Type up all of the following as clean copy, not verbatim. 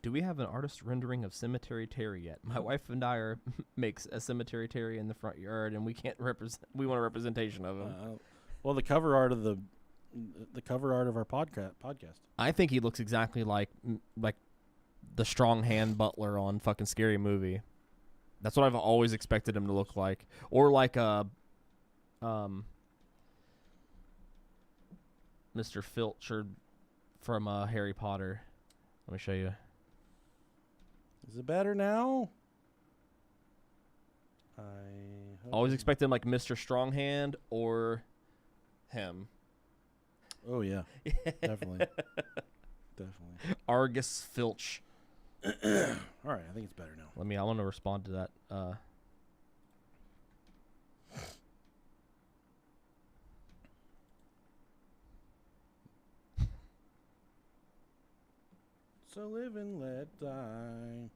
Do we have an artist rendering of Cemetery Terry yet? My wife and I makes a Cemetery Terry in the front yard, and we can't represent. We want a representation of him. Well, the cover art of the cover art of our podcast. I think he looks exactly like the strong hand butler on fucking Scary Movie. That's what I've always expected him to look like, or like Mr. Filch from Harry Potter. Let me show you. Is it better now? Always expected him like Mr. Stronghand or him. Oh yeah, definitely. Argus Filch. All right, I think it's better now. I want to respond to that. So live and let die.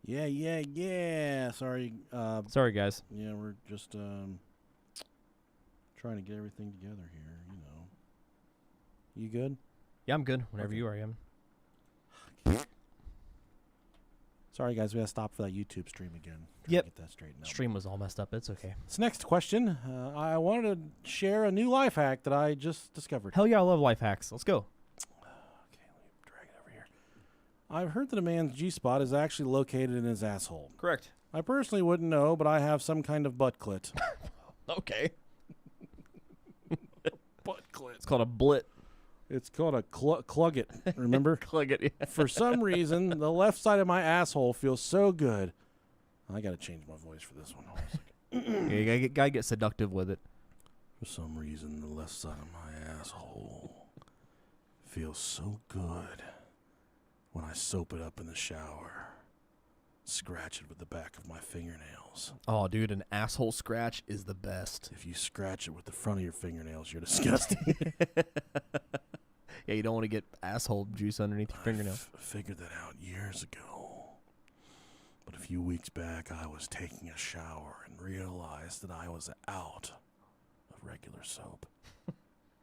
Yeah. Sorry. Sorry, guys. Yeah, we're just trying to get everything together here, you know. You good? Yeah, I'm good. Whenever you are, I am. Sorry, guys. We got to stop for that YouTube stream again. Yep. Get that straightened out. Stream was all messed up. It's okay. This next question, I wanted to share a new life hack that I just discovered. Hell yeah, I love life hacks. Let's go. Okay, let me drag it over here. I've heard that a man's G-spot is actually located in his asshole. Correct. I personally wouldn't know, but I have some kind of butt clit. Okay. Butt clit. It's called a blit. It's called a clugget, remember? Clugget, yeah. For some reason, the left side of my asshole feels so good. I got to change my voice for this one. Hold on a second. Yeah, you gotta get seductive with it. For some reason, the left side of my asshole feels so good when I soap it up in the shower. Scratch it with the back of my fingernails. Oh, dude, an asshole scratch is the best. If you scratch it with the front of your fingernails, you're disgusting. Yeah, you don't want to get asshole juice underneath your fingernail. I figured that out years ago. But a few weeks back, I was taking a shower and realized that I was out of regular soap.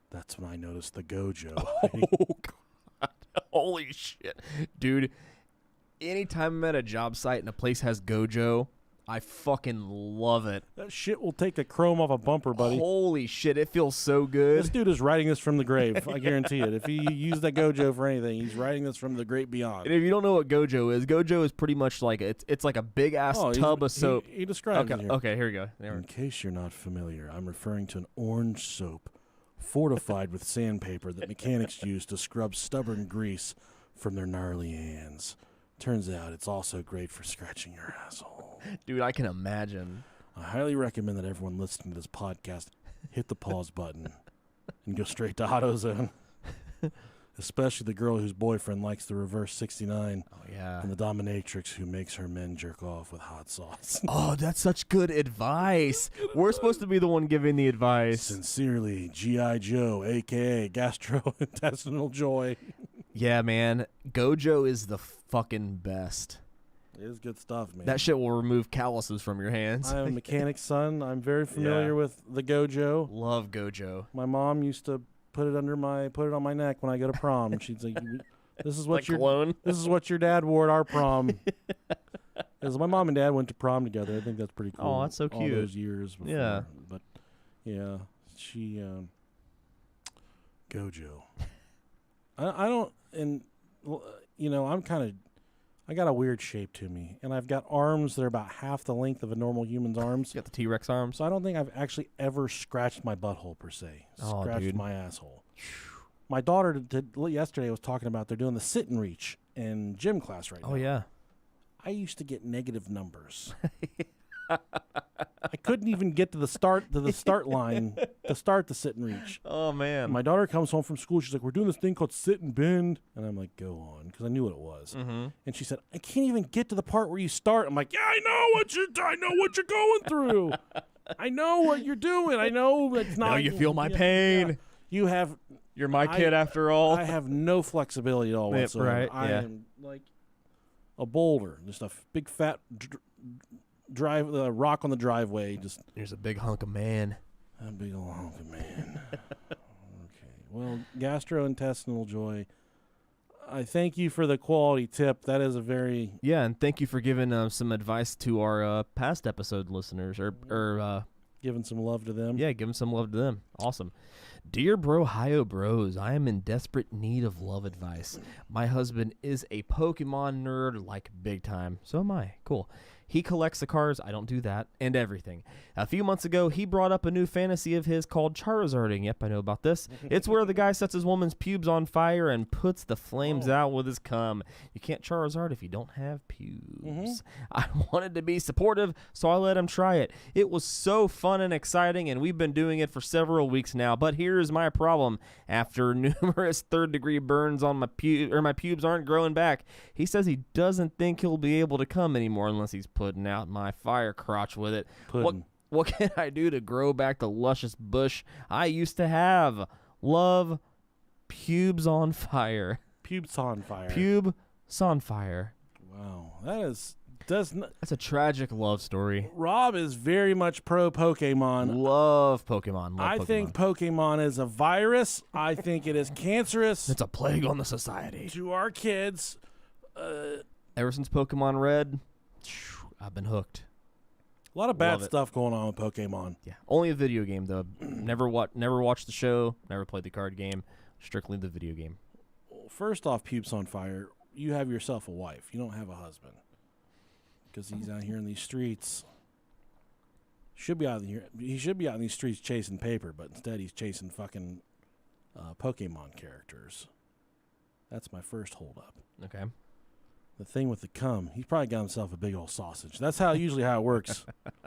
That's when I noticed the Gojo. Oh, God. Holy shit. Dude, anytime I'm at a job site and a place has Gojo, I fucking love it. That shit will take the chrome off a bumper, buddy. Holy shit, it feels so good. This dude is writing this from the grave. I guarantee it. If he used that Gojo for anything, he's writing this from the great beyond. And if you don't know what Gojo is pretty much like it's like a big ass tub of soap. He describes it here. Okay, here we go. In case you're not familiar, I'm referring to an orange soap fortified with sandpaper that mechanics use to scrub stubborn grease from their gnarly hands. Turns out it's also great for scratching your asshole. Dude, I can imagine. I highly recommend that everyone listening to this podcast hit the pause button and go straight to AutoZone. Especially the girl whose boyfriend likes the reverse 69. Oh, yeah. And the dominatrix who makes her men jerk off with hot sauce. Oh, that's such good advice. We're supposed to be the one giving the advice. Sincerely, G.I. Joe, a.k.a. Gastrointestinal Joy. Yeah, man. Gojo is the fucking best. It is good stuff, man. That shit will remove calluses from your hands. I'm a mechanic's son. I'm very familiar with the Gojo. Love Gojo. My mom used to put it on my neck when I go to prom. And she's like, "This is what this is what your dad wore at our prom." Because my mom and dad went to prom together. I think that's pretty cool. Oh, that's so cute. All those years before. Yeah. But yeah, she Gojo. I don't, and you know, I got a weird shape to me, and I've got arms that are about half the length of a normal human's arms. You got the T-Rex arms. So I don't think I've actually ever scratched my butthole per se. Oh, Scratched dude. my asshole. My daughter yesterday was talking about they're doing the sit and reach in gym class right now. Oh, yeah. I used to get negative numbers. I couldn't even get to the start line to start the sit and reach. Oh, man. My daughter comes home from school. She's like, "We're doing this thing called sit and bend," and I'm like, "Go on," because I knew what it was. Mm-hmm. And she said, "I can't even get to the part where you start." I'm like, "Yeah, I know what you're going through. I know what you're doing. I know it's not." Now you feel my pain. Yeah. You have. You're my kid after all. I have no flexibility at all whatsoever. Right, I yeah. am like a boulder, just a big fat rock on the driveway. Just There's a big hunk of man. a big old hunk of man. Well, gastrointestinal joy. I thank you for the quality tip. That is a very Yeah, and thank you for giving some advice to our past episode listeners, or giving some love to them. yeah, giving some love to them. Awesome. Dear Brohio Bros, I am in desperate need of love advice. My husband is a Pokemon nerd, like big time. So am I. Cool. He collects the cards. I don't do that. And everything. A few months ago, he brought up a new fantasy of his called Charizarding. Yep, I know about this. It's where the guy sets his woman's pubes on fire and puts the flames out with his cum. You can't Charizard if you don't have pubes. I wanted to be supportive, so I let him try it. It was so fun and exciting, and we've been doing it for several weeks now. But here's my problem. After numerous third-degree burns on my pubes aren't growing back, he says he doesn't think he'll be able to come anymore unless he's putting out my fire crotch with it. What can I do to grow back the luscious bush I used to have? Love, pubes on fire. Pubes on fire. Pubes on fire. Wow, that's a tragic love story. Rob is very much pro Pokemon. Love Pokemon. I think Pokemon is a virus. I think it is cancerous. It's a plague on the society. To our kids. Ever since Pokemon Red, I've been hooked. A lot of bad stuff going on with Pokemon. Yeah, only a video game though. Never watched the show. Never played the card game. Strictly the video game. First off, pubes on fire. You have yourself a wife. You don't have a husband. Because he's out here in these streets. He should be out in these streets chasing paper, but instead he's chasing fucking Pokemon characters. That's my first holdup. Okay. The thing with the cum, he's probably got himself a big old sausage. That's usually how it works.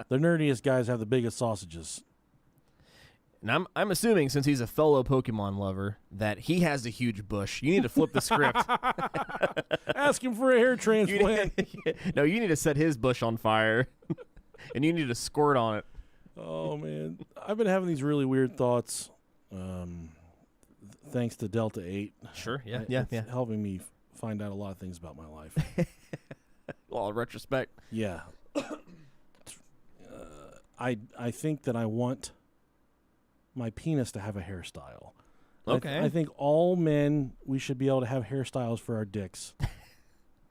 The nerdiest guys have the biggest sausages. And I'm assuming, since he's a fellow Pokemon lover, that he has a huge bush. You need to flip the script. Ask him for a hair transplant. No, you need to set his bush on fire, and you need to squirt on it. Oh, man. I've been having these really weird thoughts, thanks to Delta 8. Sure, yeah. It's helping me find out a lot of things about my life. Well, in retrospect. Yeah. I think that I want my penis to have a hairstyle. Okay. I think all men, we should be able to have hairstyles for our dicks.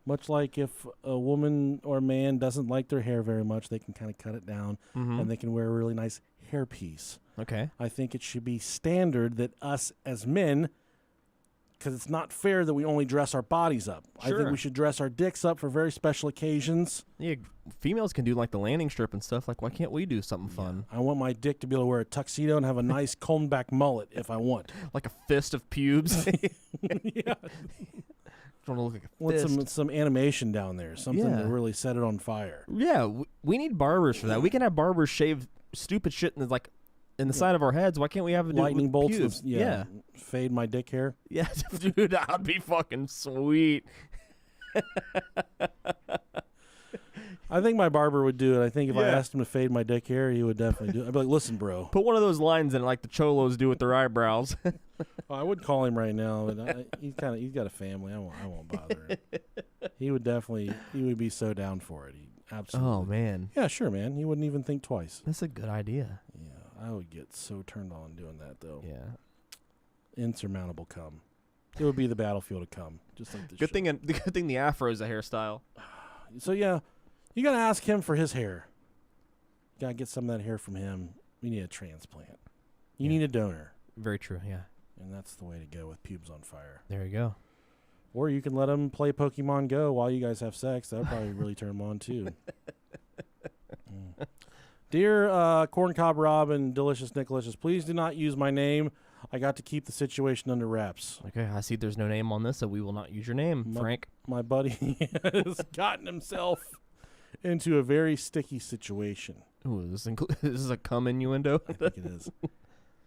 Much like if a woman or a man doesn't like their hair very much, they can kind of cut it down, and they can wear a really nice hairpiece. Okay. I think it should be standard that us as men, because it's not fair that we only dress our bodies up. Sure. I think we should dress our dicks up for very special occasions. Yeah, females can do like the landing strip and stuff. Like, why can't we do something fun? I want my dick to be able to wear a tuxedo and have a nice combed back mullet if I want. Like a fist of pubes. Yeah. Want to look like a Want fist. some animation down there, something to really set it on fire. Yeah, we need barbers for that. We can have barbers shave stupid shit in the side of our heads. Why can't we have Lightning bolts? pubes? Yeah. Fade my dick hair. Yeah, dude, that'd be fucking sweet. I think my barber would do it. I think if I asked him to fade my dick hair, he would definitely do it. I'd be like, listen, bro. Put one of those lines in it like the cholos do with their eyebrows. I would call him right now, but he's got a family. I won't bother him. He would be so down for it. He absolutely. Oh, man. Yeah, sure, man. He wouldn't even think twice. That's a good idea. Yeah, I would get so turned on doing that, though. Yeah. Insurmountable cum. It would be the battlefield of cum, just like this. Good thing the afro is a hairstyle. So yeah, you gotta ask him for his hair. You gotta get some of that hair from him. We need a transplant. You need a donor. Very true, yeah. And that's the way to go with pubes on fire. There you go. Or you can let him play Pokemon Go while you guys have sex. That would probably really turn him on, too. Dear Corncob Rob and Delicious Nickalicious, please do not use my name. I got to keep the situation under wraps. Okay, I see there's no name on this, so we will not use your name, Frank. My buddy has gotten himself into a very sticky situation. Ooh, this is a cum innuendo? I think it is.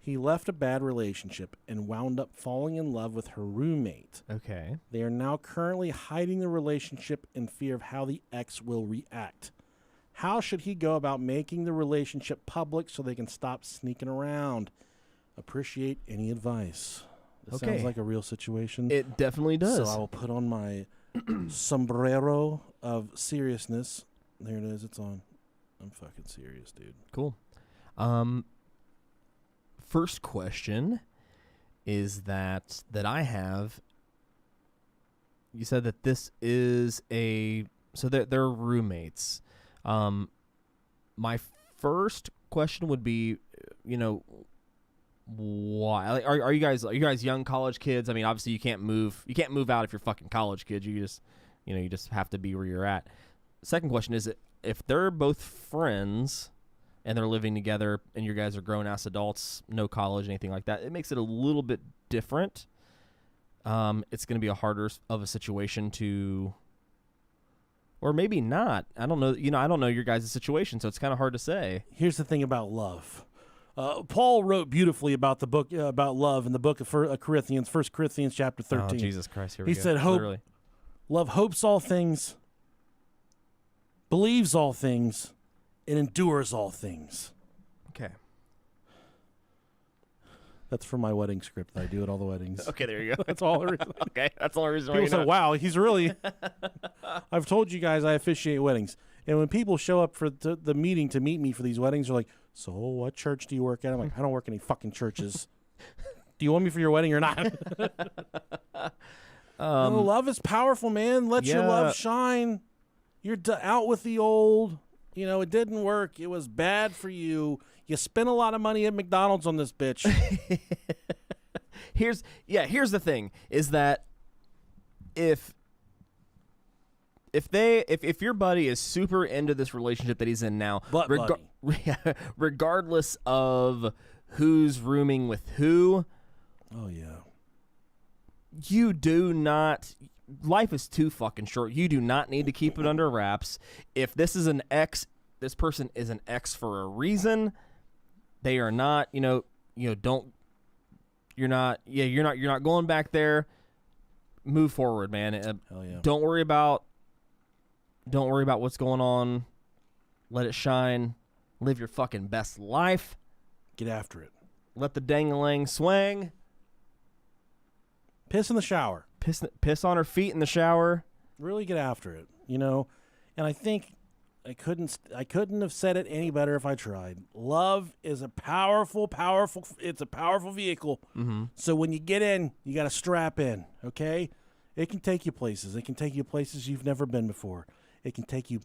He left a bad relationship and wound up falling in love with her roommate. Okay. They are now currently hiding the relationship in fear of how the ex will react. How should he go about making the relationship public so they can stop sneaking around? Appreciate any advice. This sounds like a real situation. It definitely does. So I will put on my sombrero of seriousness. There it is. It's on. I'm fucking serious, dude. Cool. First question is that I have. You said that this is so they're roommates. My first question would be, why? Like, are you guys young college kids? I mean, obviously you can't move out if you're fucking college kids. You just you just have to be where you're at. Second question is, if they're both friends and they're living together and you guys are grown ass adults, no college, anything like that, it makes it a little bit different. It's going to be a harder of a situation to, or maybe not. I don't know. I don't know your guys' situation, so it's kind of hard to say. Here's the thing about love. Paul wrote beautifully about the book about love in the book of Corinthians, 1 Corinthians chapter 13. Oh, Jesus Christ! Here we He go. said, "Hope, Literally. love hopes all things, believes all things, and endures all things." Okay. That's from my wedding script that I do at all the weddings. Okay, there you go. That's all there is. Okay, that's the only reason why People you say, "Wow, he's really." I've told you guys I officiate weddings, and when people show up for the meeting to meet me for these weddings, they're like, "So, what church do you work at?" I'm like, "I don't work any fucking churches." Do you want me for your wedding or not? Love is powerful, man. Let your love shine. You're out with the old. It didn't work. It was bad for you. You spent a lot of money at McDonald's on this bitch. Here's the thing is that if your buddy is super into this relationship that he's in now, regardless of who's rooming with who, oh yeah, you do not. Life is too fucking short. You do not need to keep it under wraps. If this is an ex, this person is an ex for a reason. They are not, you're not going back there. Move forward, man. Hell yeah. Don't worry about what's going on. Let it shine. Live your fucking best life. Get after it. Let the dang-a-lang swang. Piss in the shower. Piss on her feet in the shower. Really get after it, And I think I couldn't have said it any better if I tried. Love is a powerful vehicle. Mm-hmm. So when you get in, you got to strap in, okay? It can take you places. It can take you places you've never been before. It can take you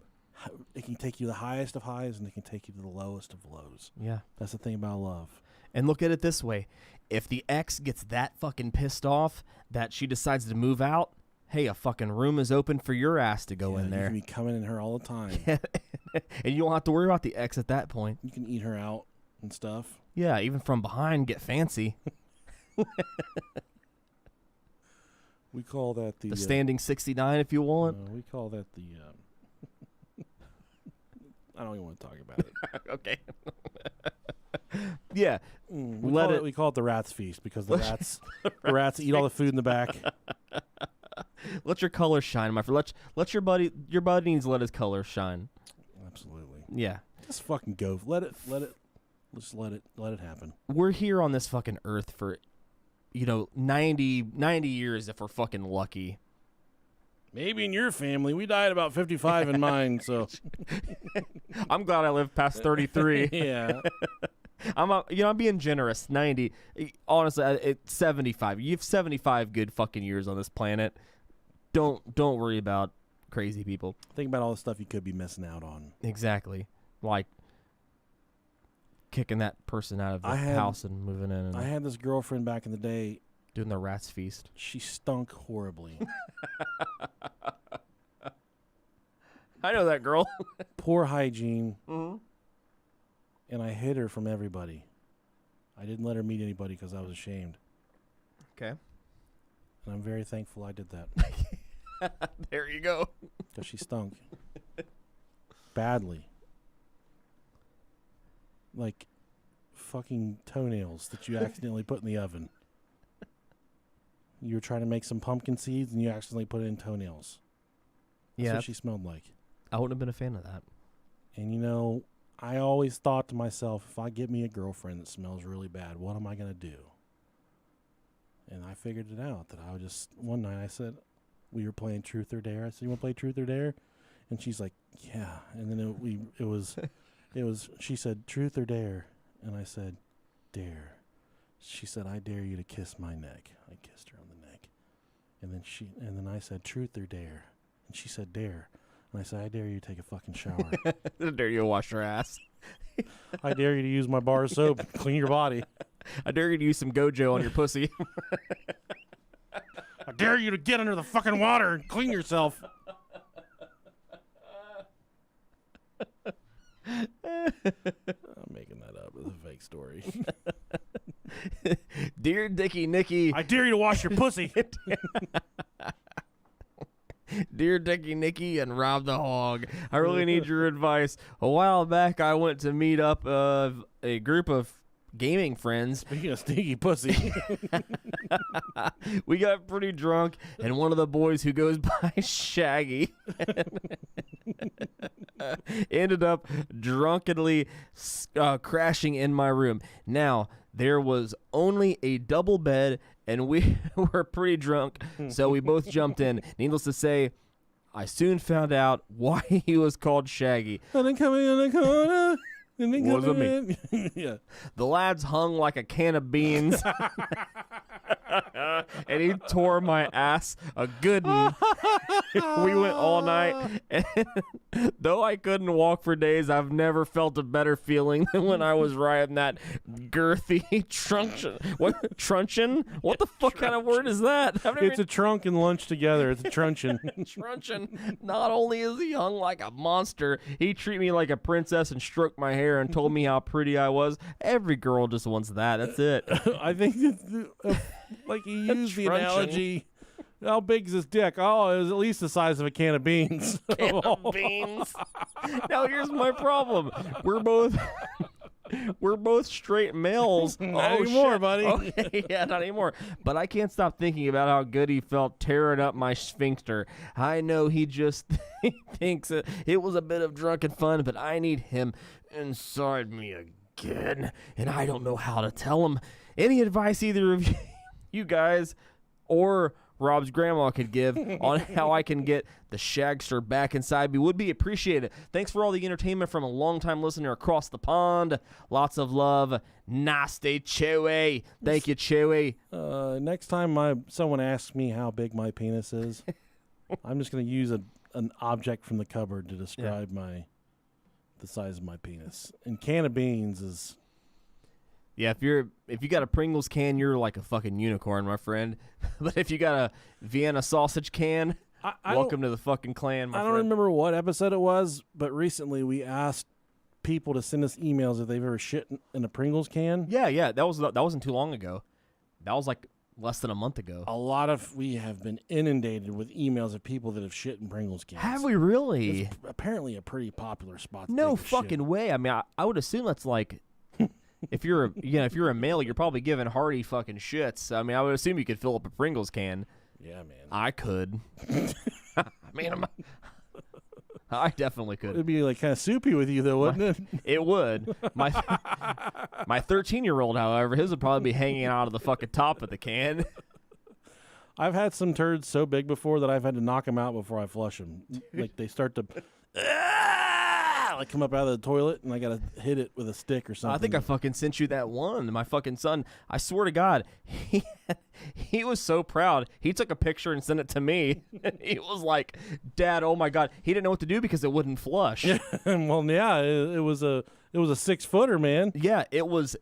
the highest of highs, and it can take you to the lowest of lows. Yeah. That's the thing about love. And look at it this way. If the ex gets that fucking pissed off that she decides to move out, hey, a fucking room is open for your ass to go in there. You can be coming in her all the time. And you don't have to worry about the ex at that point. You can eat her out and stuff. Yeah, even from behind, get fancy. We call that the standing 69 if you want. we call that the I don't even want to talk about it. Okay. Yeah. We call it the rat's feast because the rats eat all the food in the back. Let your color shine, my friend. Let your buddy needs to let his color shine. Absolutely. Yeah. Just fucking go. Let it happen. We're here on this fucking earth for 90 years if we're fucking lucky. Maybe in your family. We died about 55 in mine, so I'm glad I lived past 33. Yeah. I'm being generous. 90. Honestly, it's 75. You have 75 good fucking years on this planet. Don't worry about crazy people. Think about all the stuff you could be missing out on. Exactly. Like kicking that person out of the house and moving in. And I had this girlfriend back in the day. Doing the rat's feast. She stunk horribly. I know that girl. Poor hygiene. Mm-hmm. And I hid her from everybody. I didn't let her meet anybody because I was ashamed. Okay. And I'm very thankful I did that. There you go. Because she stunk. Badly. Like fucking toenails that you accidentally put in the oven. You were trying to make some pumpkin seeds and you accidentally put it in toenails. That's what she smelled like. I wouldn't have been a fan of that. And I always thought to myself, if I get me a girlfriend that smells really bad, what am I going to do? And I figured it out that one night I said, we were playing Truth or Dare. I said, you want to play Truth or Dare? And she's like, yeah. And then she said, Truth or Dare? And I said, Dare. She said, "I dare you to kiss my neck." I kissed her on the neck. And then I said, "Truth or dare?" And she said, "Dare." And I said, "I dare you to take a fucking shower." I dare you to wash your ass. "I dare you to use my bar of soap and clean your body." I dare you to use some Gojo on your pussy. "I dare you to get under the fucking water and clean yourself." I'm making that up. It's a fake story. Dear Dickie Nicky. "I dare you to wash your pussy." Dear Dickie Nicky and Rob the Hog, I really need your advice. A while back, I went to meet up a group of gaming friends. Speaking of stinky pussy. We got pretty drunk, and one of the boys who goes by Shaggy ended up drunkenly crashing in my room. Now, there was only a double bed, and we were pretty drunk, so we both jumped in. Needless to say, I soon found out why he was called Shaggy. And then coming in the corner. And then Wasn't coming in. Yeah. The lads hung like a can of beans, and he tore my ass a good one. We went all night, and though I couldn't walk for days, I've never felt a better feeling than when I was riding that girthy truncheon. What truncheon? What the fuck kind of word is that? It's a trunk and lunch together. It's a truncheon. Truncheon. Not only is he hung like a monster, he treated me like a princess and stroked my hair and told me how pretty I was. Every girl just wants that. That's it. I think that, like he used the Truncheon. analogy. How big's his dick? Oh, it was at least the size of a can of beans. Can of beans. Now here's my problem. We're both straight males. Not anymore, shit. buddy. Okay, yeah, not anymore. But I can't stop thinking about how good he felt tearing up my sphincter. I know he just thinks it was a bit of drunken fun, but I need him inside me again, and I don't know how to tell him. Any advice either of you guys or Rob's grandma could give on how I can get the Shagster back inside me would be appreciated. Thanks for all the entertainment from a longtime listener across the pond. Lots of love. Nasty Chewy. Thank you, Chewy. Next time someone asks me how big my penis is, I'm just going to use an object from the cupboard to describe the size of my penis. And can of beans is... Yeah, if you got a Pringles can, you're like a fucking unicorn, my friend. But if you got a Vienna sausage can, welcome to the fucking clan, my I friend. don't remember what episode it was, but recently we asked people to send us emails if they've ever shit in a Pringles can. Yeah, that wasn't too long ago. That was like less than a month ago. We have been inundated with emails of people that have shit in Pringles cans. Have we really? It's apparently a pretty popular spot. To No take a fucking shit. way. I mean, I would assume that's like, if you're a male, you're probably giving hearty fucking shits. I mean, I would assume you could fill up a Pringles can. Yeah, man. I could. I mean, I definitely could. It'd be like kind of soupy with you, though, wouldn't it? It would. My 13-year-old, however, his would probably be hanging out of the fucking top of the can. I've had some turds so big before that I've had to knock them out before I flush them. Like they start to like come up out of the toilet, and I gotta hit it with a stick or something. I think I fucking sent you that one. My fucking son, I swear to God, he was so proud. He took a picture and sent it to me. He was like, "Dad, oh my God." He didn't know what to do because it wouldn't flush. Well, yeah, it was a 6-footer, man. Yeah, it was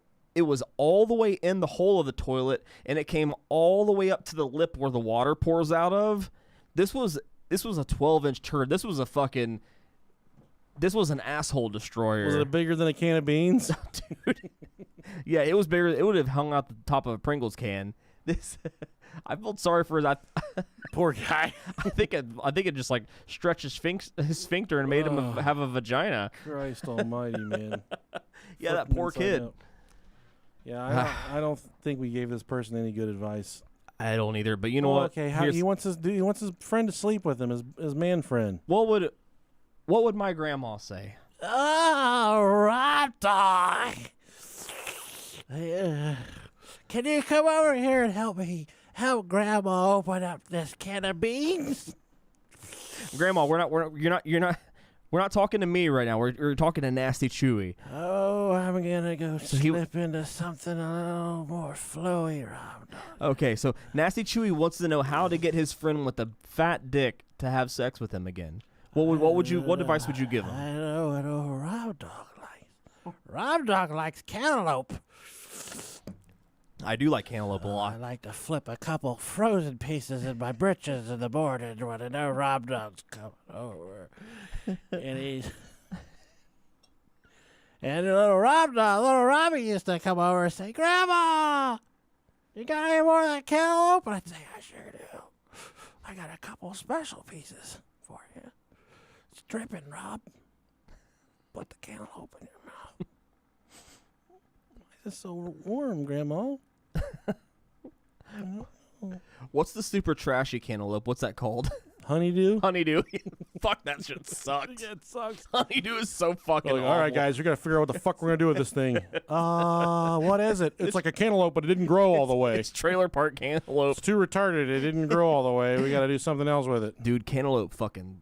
all the way in the hole of the toilet, and it came all the way up to the lip where the water pours out of. This was a 12-inch turd. This was an asshole destroyer. Was it bigger than a can of beans? Dude. Yeah, it was bigger. It would have hung out the top of a Pringles can. I felt sorry for his. Poor guy. I think it just like stretched his sphincter and made him have a vagina. Christ almighty, man. Yeah, that Flipping poor inside kid. out. Yeah, I don't think we gave this person any good advice. I don't either. But you know what? Okay, he wants his friend to sleep with him, his man friend. What would my grandma say? All right, dog. Can you come over here and help Grandma open up this can of beans? Grandma, We're not talking to me right now. We're talking to Nasty Chewy. Oh, I'm gonna go So he- slip into something a little more flowy, Rob. Okay, so Nasty Chewy wants to know how to get his friend with the fat dick to have sex with him again. What advice would you give him? I know what old Rob Dog likes. Rob Dog likes cantaloupe. I do like cantaloupe a I lot. like to flip a couple frozen pieces in my britches in the morning when I know Rob Dog's coming over. And he's... And little Robbie used to come over and say, Grandma, you got any more of that cantaloupe? And I'd say, I sure do. I got a couple special pieces for you. It's dripping, Rob. Put the cantaloupe in your mouth. Why is it so warm, Grandma? What's the super trashy cantaloupe? What's that called? Honeydew? Honeydew. Fuck, that shit sucks. It sucks. Honeydew is so fucking All right, awful. guys, we got to figure out what the fuck we're going to do with this thing. What is it? It's like a cantaloupe, but it didn't grow all the way. It's trailer park cantaloupe. It's too retarded. It didn't grow all the way. We got to do something else with it. Dude, cantaloupe fucking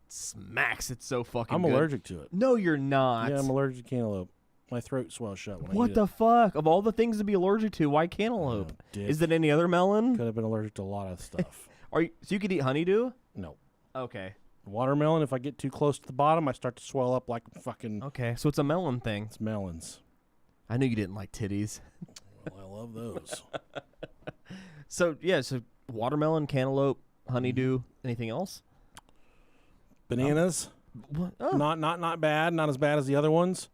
smacks. It's so fucking I'm good. allergic to it. No, you're not. Yeah, I'm allergic to cantaloupe. My throat swells shut when I What eat the it. fuck? Of all the things to be allergic to, why cantaloupe? Oh, dick. Is it any other melon? Could have been allergic to a lot of stuff. So you could eat honeydew? No. Okay. Watermelon, if I get too close to the bottom, I start to swell up like fucking... Okay, so it's a melon thing. It's melons. I knew you didn't like titties. Well, I love those. So watermelon, cantaloupe, honeydew, anything else? Bananas, What? Oh, not bad. Not as bad as the other ones.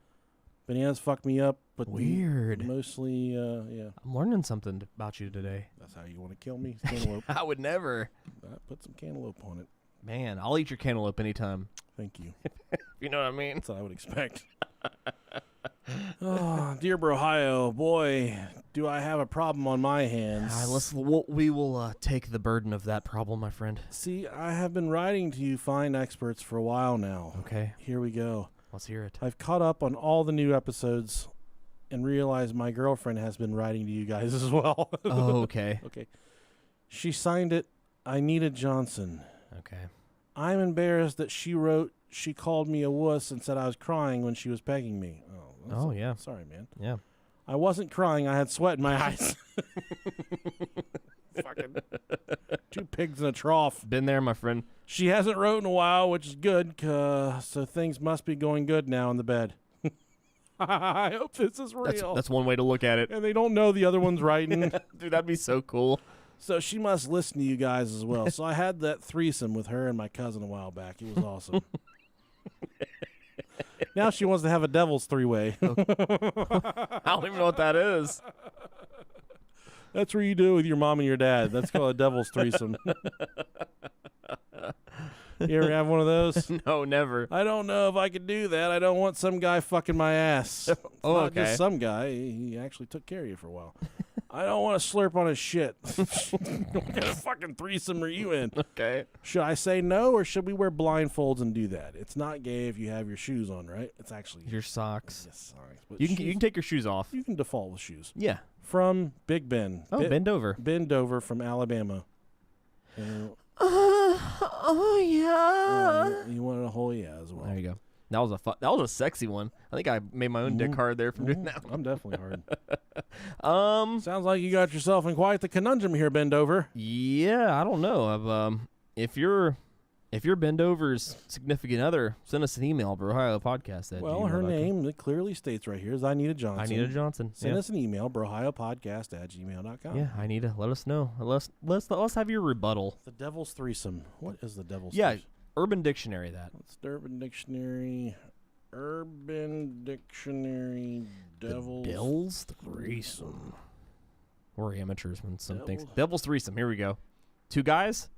Bananas fuck me up, but weird. mostly, yeah. I'm learning something about you today. That's how you want to kill me. Cantaloupe. I would never. Put some cantaloupe on it. Man, I'll eat your cantaloupe anytime. Thank you. You know what I mean? That's what I would expect. Oh, Dearborn, Ohio. Boy, do I have a problem on my hands. We will take the burden of that problem, my friend. See, I have been writing to you fine experts for a while now. Okay, Here we go. let's hear it. I've caught up on all the new episodes and realized my girlfriend has been writing to you guys as well. Oh, okay. Okay. She signed it, Anita Johnson. Okay. I'm embarrassed that she wrote she called me a wuss and said I was crying when she was pegging me. Oh, yeah. Sorry, man. Yeah. I wasn't crying. I had sweat in my eyes. Fucking 2 pigs in a trough. Been there, my friend. She hasn't wrote in a while, which is good, so things must be going good now in the bed. I hope this is real. That's one way to look at it. And they don't know the other one's writing. Dude, that'd be so cool. So she must listen to you guys as well. So I had that threesome with her and my cousin a while back. It was awesome. Now she wants to have a devil's 3-way. I don't even know what that is. That's what you do with your mom and your dad. That's called a devil's threesome. You ever have one of those? No, never. I don't know if I could do that. I don't want some guy fucking my ass. It's Oh, not okay. just some guy. He actually took care of you for a while. I don't want to slurp on his shit. What kind of fucking threesome are you in? Okay. Should I say no, or should we wear blindfolds and do that? It's not gay if you have your shoes on, right? It's actually Your socks. yes, sorry. But You can shoes- you can take your shoes off. you can default with shoes. Yeah. From Big Ben. Oh, bend over. Ben Dover from Alabama. And, Yeah. you wanted a whole yeah as well. There you go. That was a sexy one. I think I made my own dick hard there from doing that. I'm definitely hard. Um. Sounds like you got yourself in quite the conundrum here, Ben Dover. Yeah. I don't know. If you're bend over's significant other, send us an email, brohiopodcast@gmail.com. Well, her name, it clearly states right here, is Anita Johnson. Anita Johnson. Send Yeah. us an email, brohiopodcast@gmail.com. Yeah, Anita, let us know. Let's have your rebuttal. The Devil's Threesome. What is the Devil's Yeah, Threesome? Urban Dictionary that. Let's Urban Dictionary. Urban Dictionary. Devil's. Devil's Threesome. We're amateurs when some things. Devil- Devil's Threesome. Here we go. 2 guys.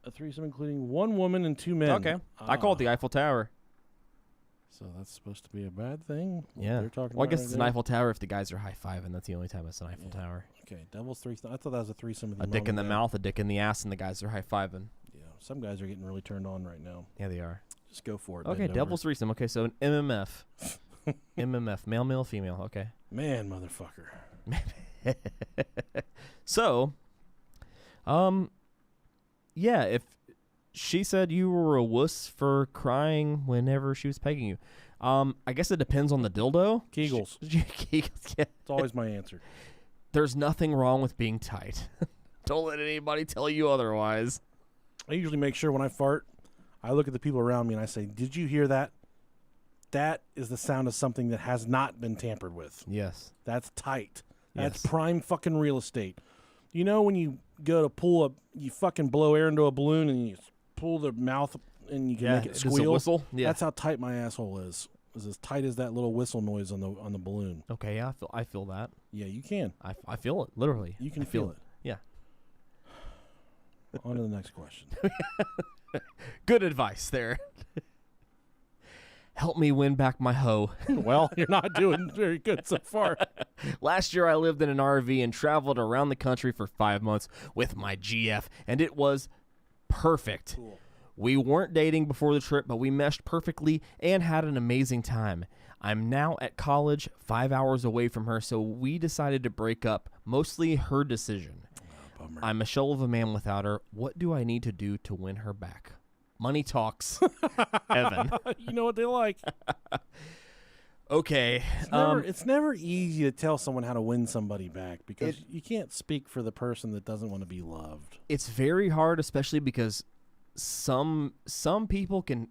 A threesome including 1 woman and 2 men. Okay. I call it the Eiffel Tower. So that's supposed to be a bad thing? What Yeah. they're talking Well, I about guess right it's an there? Eiffel Tower if the guys are high fiving. That's the only time it's an Eiffel Yeah. Tower. Okay, Devil's Threesome. I thought that was a threesome with A your dick mom in the and dad. mouth, a dick in the ass, and the guys are high fiving. Yeah, some guys are getting really turned on right now. Yeah, they are. Just go for it. Okay, bend over. Devil's Threesome. Okay, so an MMF. MMF, male, female. Okay. Man, motherfucker. So, yeah, She said you were a wuss for crying whenever she was pegging you. I guess it depends on the dildo. Kegels. Kegels, yeah. It's always my answer. There's nothing wrong with being tight. Don't let anybody tell you otherwise. I usually make sure when I fart, I look at the people around me and I say, "Did you hear that? That is the sound of something that has not been tampered with. Yes. That's tight. That's Yes. prime fucking real estate." You know when you go to pull up, you fucking blow air into a balloon and you pull the mouth and you can make it Does a squeal? whistle? Yeah. That's how tight my asshole is. It's as tight as that little whistle noise on the balloon. Okay, yeah, I feel that. Yeah, you can. I feel it, literally. You can I feel it. Yeah. On to the next question. Good advice there. Help me win back my hoe. Well, you're not doing very good so far. Last year I lived in an RV and traveled around the country for 5 months with my GF, and it was perfect. Cool. We weren't dating before the trip, but we meshed perfectly and had an amazing time. I'm now at college, 5 hours away from her, so we decided to break up, mostly her decision. Oh, bummer. I'm a shell of a man without her. What do I need to do to win her back? Money talks. Evan. You know what they like. Okay. It's never easy to tell someone how to win somebody back because you can't speak for the person that doesn't want to be loved. It's very hard, especially because some people can.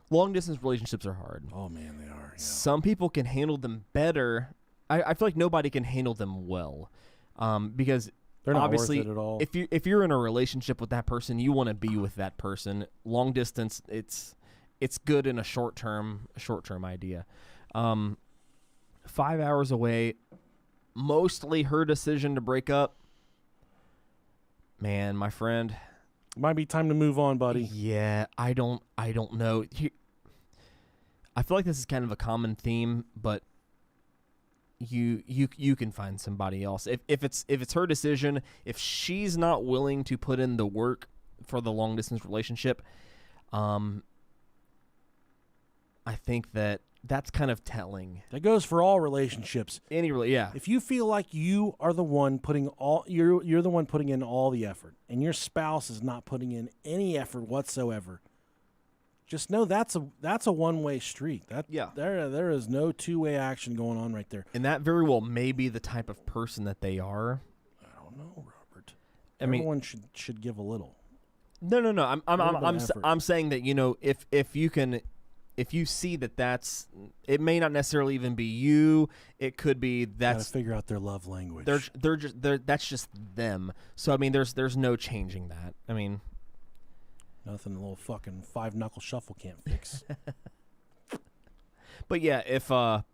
Long distance relationships are hard. Oh man, they are. Yeah. Some people can handle them better. I feel like nobody can handle them well, because They're not obviously worth it at all. if you're in a relationship with that person, you want to be with that person. Long distance, it's good in a short term idea. 5 hours away, mostly her decision to break up. Man, my friend. Might be time to move on, buddy. Yeah, I don't know. I feel like this is kind of a common theme, but you can find somebody else. If it's her decision, if she's not willing to put in the work for the long distance relationship, I think that's kind of telling. That goes for all relationships. Yeah. If you feel like you are the one putting you're the one putting in all the effort, and your spouse is not putting in any effort whatsoever, just know that's a one-way street. There is no two-way action going on right there. And that very well may be the type of person that they are. I don't know, Robert. Everyone should give a little. No. Effort. I'm saying that, you know, if you see that's, it may not necessarily even be you. It could be Gotta figure out their love language. That's just them. So I mean, there's no changing that. I mean, nothing a little fucking 5-knuckle shuffle can't fix. But yeah, if what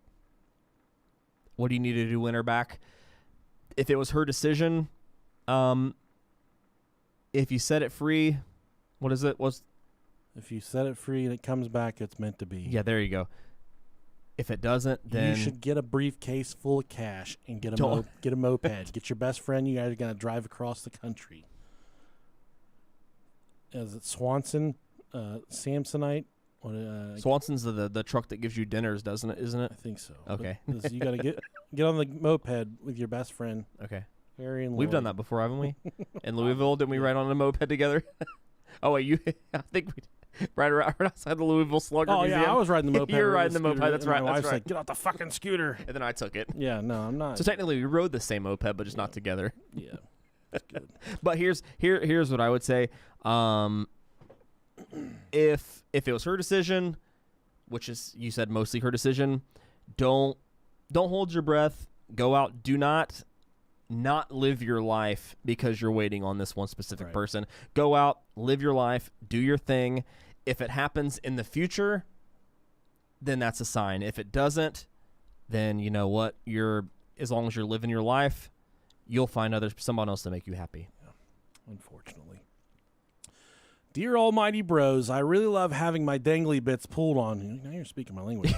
do you need to do to win her back? If it was her decision, if you set it free, what is it? If you set it free and it comes back, it's meant to be. Yeah, there you go. If it doesn't, then you should get a briefcase full of cash and get a moped. Get your best friend. You guys are gonna drive across the country. Is it Swanson, Samsonite? Swanson's the truck that gives you dinners, isn't it? I think so. Okay. But you gotta get on the moped with your best friend. Okay. Harry and We've Lloyd. done that before, haven't we? In Louisville, didn't we ride on a moped together? Oh wait, I think we right outside the Louisville Slugger Museum. Yeah, I was riding the moped. You were with riding the moped. scooter, That's and right. My That's wife's right. like, get off the fucking scooter. And then I took it. Yeah, no, I'm not. So technically, we rode the same moped, but just not together. Yeah, that's good. But here's what I would say. If it was her decision, which is, you said, mostly her decision, don't hold your breath. Go out. Do not live your life because you're waiting on this one specific person. Go out, live your life, do your thing. If it happens in the future, then that's a sign. If it doesn't, then you know what? As long as you're living your life, you'll find someone else to make you happy. Yeah, unfortunately. Dear almighty bros, I really love having my dangly bits pulled on. Now you're speaking my language.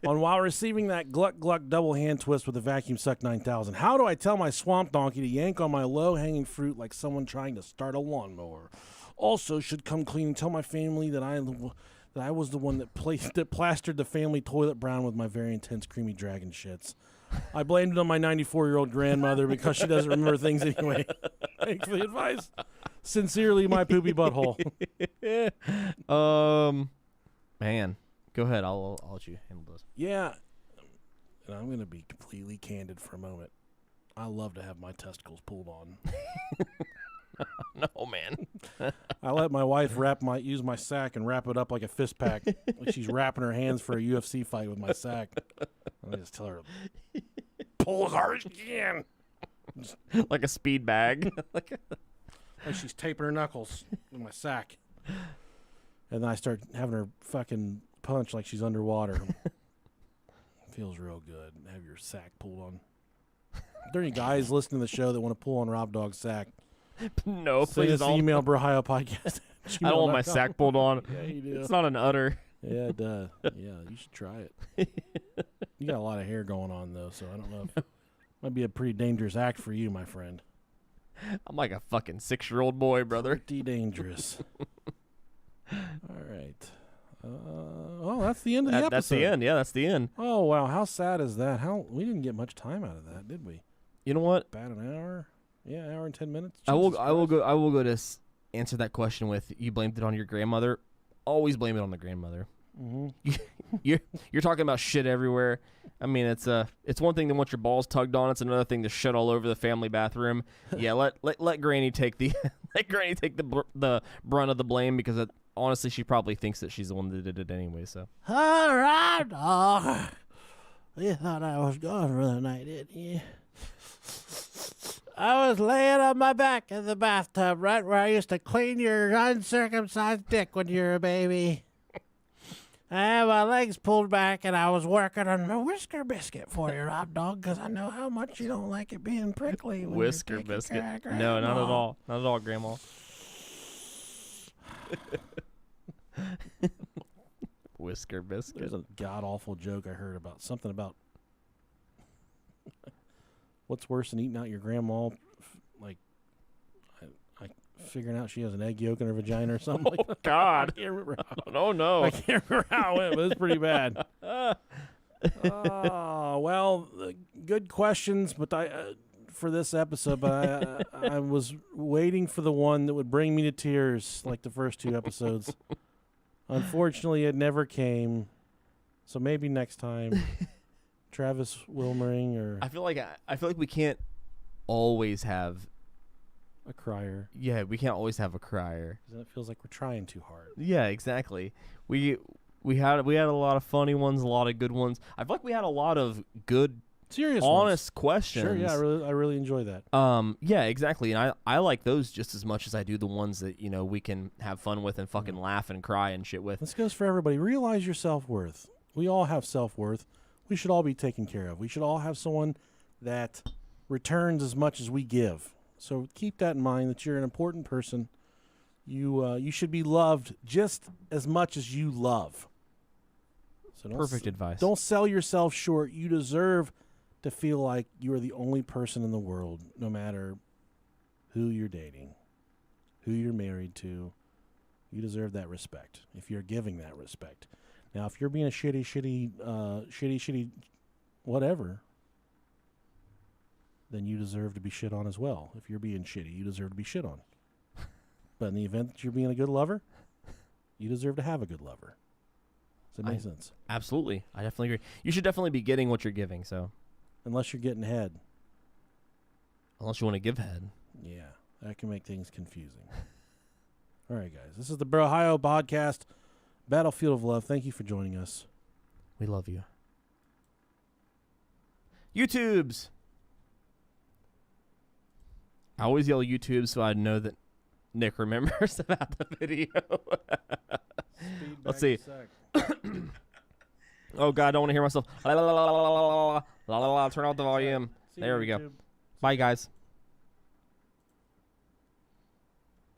On while receiving that gluck gluck double hand twist with the Vacuum Suck 9000. How do I tell my swamp donkey to yank on my low hanging fruit like someone trying to start a lawnmower? Also, should come clean and tell my family that I was the one that plastered the family toilet brown with my very intense creamy dragon shits. I blamed it on my 94-year-old grandmother because she doesn't remember things anyway. Thanks for the advice. Sincerely, my poopy butthole. Man, go ahead. I'll let you handle this. Yeah, and I'm going to be completely candid for a moment. I love to have my testicles pulled on. No, man. I let my wife use my sack and wrap it up like a fist pack, like she's wrapping her hands for a UFC fight with my sack. I just tell her to pull as hard as you can. Like a speed bag. Like she's taping her knuckles with my sack. And then I start having her fucking punch like she's underwater. Feels real good. Have your sack pulled on. Are there any guys listening to the show that want to pull on Rob Dog's sack? No, Send please us an don't. email, brohiopodcast. I don't want my sack pulled on. Yeah, you do. It's not an udder. Yeah, it does. Yeah, you should try it. You got a lot of hair going on, though, so I don't know. Might be a pretty dangerous act for you, my friend. I'm like a fucking 6-year-old boy, brother. Pretty dangerous. All right. Oh, that's the end of the episode. That's the end. Yeah, that's the end. Oh, wow. How sad is that? We didn't get much time out of that, did we? You know what? About an hour? Yeah, hour and 10 minutes. I will Jesus go to answer that question with you blamed it on your grandmother. Always blame it on the grandmother. Mm-hmm. You're talking about shit everywhere. I mean, it's one thing to want your balls tugged on. It's another thing to shit all over the family bathroom. Yeah, let Granny take the the brunt of the blame because honestly, she probably thinks that she's the one that did it anyway. So. All right, dog. You thought I was gone for the night, didn't you? I was laying on my back in the bathtub, right where I used to clean your uncircumcised dick when you were a baby. I had my legs pulled back, and I was working on my whisker biscuit for you, Rob Dog, because I know how much you don't like it being prickly. When Whisker you're taking biscuit? care of No, not Grandma. at all. Not at all, Grandma. Whisker biscuit. There's a god-awful joke I heard about something about what's worse than eating out your grandma, like I figuring out she has an egg yolk in her vagina or something like that. I God. can't remember how, Oh no. I can't remember how it went, but it's pretty bad. Well, good questions, but for this episode, but I was waiting for the one that would bring me to tears like the first two episodes. Unfortunately, it never came. So maybe next time, Travis Wilmering or I feel like we can't always have. a crier. Yeah, we can't always have a crier. 'Cause then it feels like we're trying too hard. Yeah, exactly. We had a lot of funny ones, a lot of good ones. I feel like we had a lot of good, Serious, honest questions. Sure, yeah, I really enjoy that. Yeah, exactly. And I like those just as much as I do the ones that, we can have fun with and fucking laugh and cry and shit with. This goes for everybody. Realize your self-worth. We all have self-worth. We should all be taken care of. We should all have someone that returns as much as we give. So keep that in mind, that you're an important person. You should be loved just as much as you love. So Perfect advice. Don't sell yourself short. You deserve to feel like you are the only person in the world, no matter who you're dating, who you're married to. You deserve that respect if you're giving that respect. Now, if you're being a shitty whatever, then you deserve to be shit on as well. If you're being shitty, you deserve to be shit on. But in the event that you're being a good lover, you deserve to have a good lover. Does that make sense? Absolutely. I definitely agree. You should definitely be getting what you're giving, so. Unless you're getting head. Unless you want to give head. Yeah, that can make things confusing. All right, guys. This is the Brohio Podcast, Battlefield of Love. Thank you for joining us. We love you. YouTubes. I always yell YouTube so I know that Nick remembers about the video. Let's see. Oh, God, I don't want to hear myself. Turn off the volume. There we go. Bye, guys.